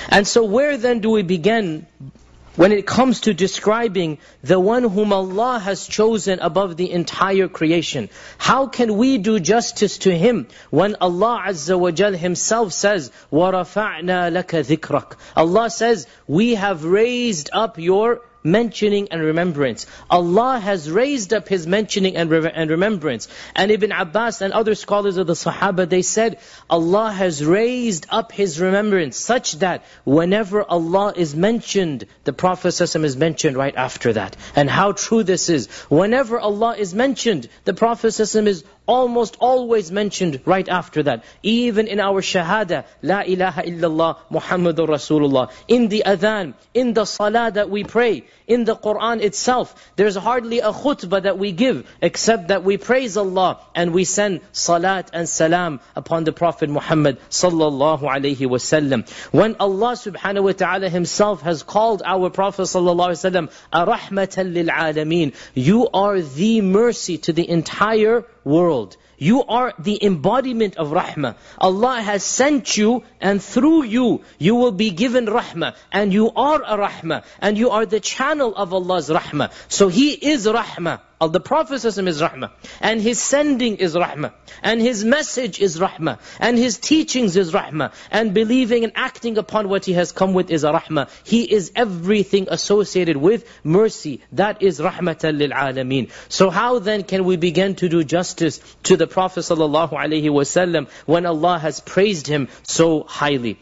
And so where then do we begin when it comes to describing the one whom Allah has chosen above the entire creation? How can we do justice to Him when Allah Azza wa Jal Himself says, وَرَفَعْنَا لَكَ ذِكْرَكَ? Allah says, we have raised up your mentioning and remembrance. Allah has raised up His mentioning and remembrance. And Ibn Abbas and other scholars of the Sahaba, they said, Allah has raised up His remembrance such that whenever Allah is mentioned, the Prophet ﷺ is mentioned right after that. And how true this is. Whenever Allah is mentioned, the Prophet ﷺ is almost always mentioned right after that. Even in our shahada, La ilaha illallah Muhammadur Rasulullah. In the adhan, in the salah that we pray, in the Qur'an itself, there's hardly a khutbah that we give except that we praise Allah and we send salat and salam upon the Prophet Muhammad sallallahu alayhi wasallam. When Allah subhanahu wa ta'ala Himself has called our Prophet sallallahu alayhi wasallam ar-rahmatan lil alameen, you are the mercy to the entire world. You are the embodiment of rahmah. Allah has sent you, and through you, you will be given rahmah. And you are a rahmah. And you are the channel of Allah's rahmah. So He is rahmah. The Prophet ﷺ is rahmah. And His sending is rahmah. And His message is rahmah. And His teachings is rahmah. And believing and acting upon what He has come with is a rahmah. He is everything associated with mercy. That is rahmatan lil alameen. So how then can we begin to do justice to the Prophet ﷺ when Allah has praised him so highly?